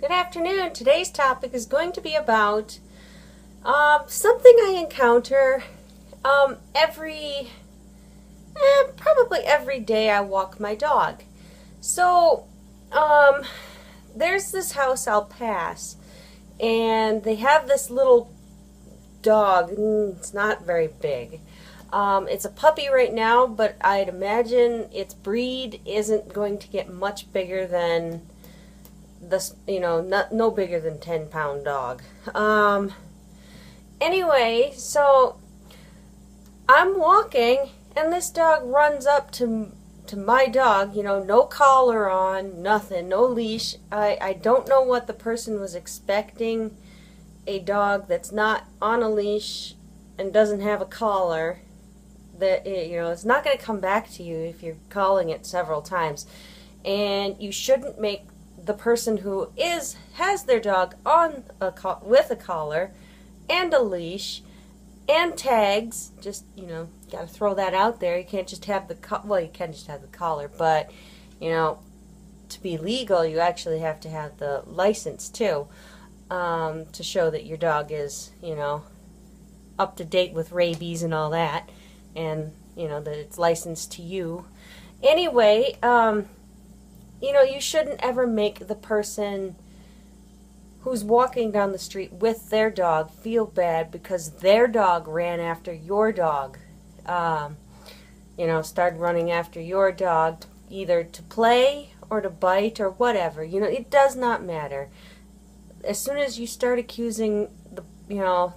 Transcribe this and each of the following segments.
Good afternoon. Today's topic is going to be about something I encounter probably every day I walk my dog. So, there's this house I'll pass, and they have this little dog. It's not very big. It's a puppy right now, but I'd imagine its breed isn't going to get much bigger than this, no bigger than 10-pound dog. Anyway, so I'm walking and this dog runs up to my dog, no collar on, nothing, no leash. I don't know what the person was expecting, a dog that's not on a leash and doesn't have a collar, that it's not going to come back to you if you're calling it several times. And you shouldn't make the person who has their dog on with a collar and a leash and tags, just got to throw that out there. You can't just have the you can just have the collar, but to be legal you actually have to have the license too, to show that your dog is up to date with rabies and all that, and that it's licensed to you. Anyway, you shouldn't ever make the person who's walking down the street with their dog feel bad because their dog ran after your dog. Started running after your dog, either to play or to bite or whatever. It does not matter. As soon as you start accusing the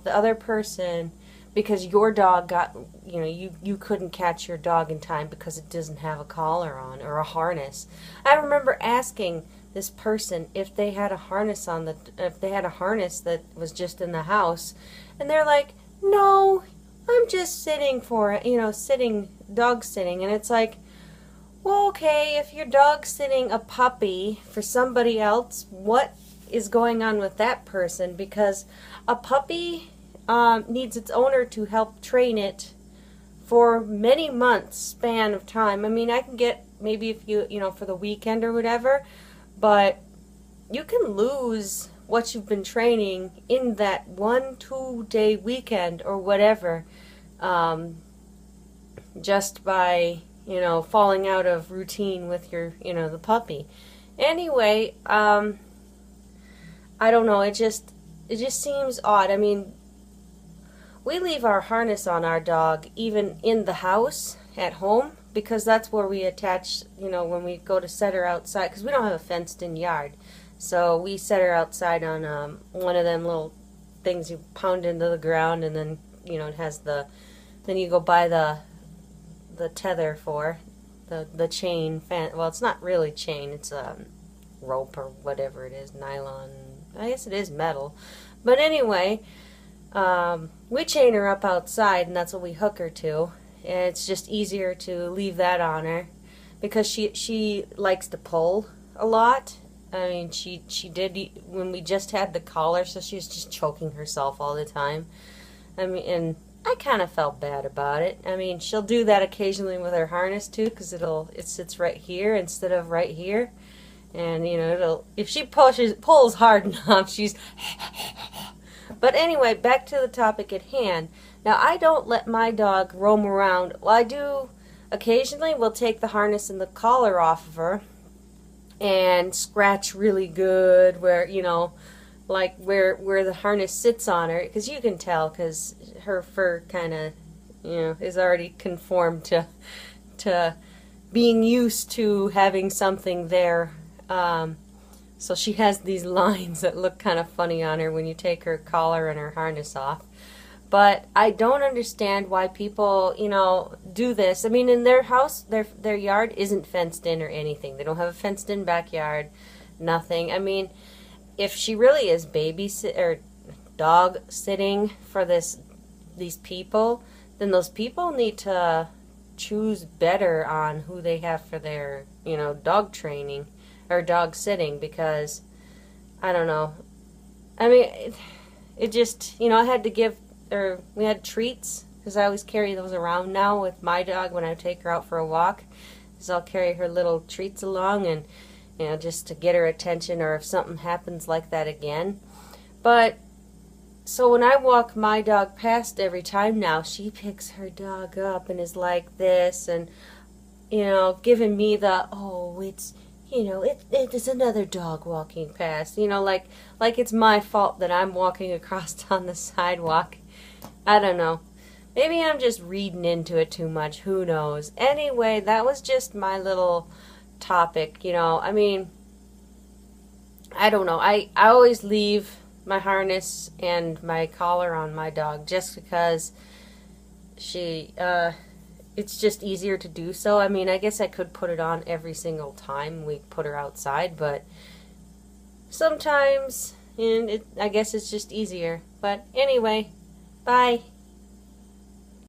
other person because your dog got, you couldn't catch your dog in time because it doesn't have a collar on or a harness. I remember asking this person if they had a harness on, if they had a harness that was just in the house, and they're like, "No, I'm just sitting for it, dog sitting." And it's like, well, okay, if you're dog sitting a puppy for somebody else, what is going on with that person? Because a puppy needs its owner to help train it for many months span of time. I mean, I can get maybe if for the weekend or whatever, but you can lose what you've been training in that 1-2 day weekend or whatever, just by falling out of routine with your the puppy. Anyway, I don't know, it just seems odd. I mean, we leave our harness on our dog even in the house at home, because that's where we attach, when we go to set her outside, because we don't have a fenced-in yard. So we set her outside on one of them little things you pound into the ground, and then, it has then you go buy the tether for the chain. Well, it's not really chain, it's rope or whatever it is, nylon. I guess it is metal. But anyway, we chain her up outside, and that's what we hook her to. And it's just easier to leave that on her because she likes to pull a lot. I mean, she did when we just had the collar, so she was just choking herself all the time. I mean, and I kind of felt bad about it. I mean, she'll do that occasionally with her harness too, because it sits right here instead of right here. And if she pulls hard enough, she's But anyway, back to the topic at hand. Now, I don't let my dog roam around. Well, I do occasionally. We'll take the harness and the collar off of her and scratch really good where, like where the harness sits on her, because you can tell, because her fur kind of, is already conformed to being used to having something there. So she has these lines that look kind of funny on her when you take her collar and her harness off. But I don't understand why people, do this. I mean, in their house, their yard isn't fenced in or anything. They don't have a fenced in backyard, nothing. I mean, if she really is or dog sitting for these people, then those people need to choose better on who they have for their, dog training or dog sitting, because I don't know. I mean, it just, I had to give, or we had treats, because I always carry those around now with my dog when I take her out for a walk, because I'll carry her little treats along, and you know, just to get her attention, or if something happens like that again. But so when I walk my dog past every time now, she picks her dog up and is like this, and, you know, giving me the, oh, it's, you know, it is another dog walking past, you know, like it's my fault that I'm walking across on the sidewalk. I don't know. Maybe I'm just reading into it too much. Who knows? Anyway, that was just my little topic, you know. I mean, I don't know. I always leave my harness and my collar on my dog just because it's just easier to do so. I mean, I guess I could put it on every single time we put her outside, but sometimes, and I guess it's just easier. But anyway, bye.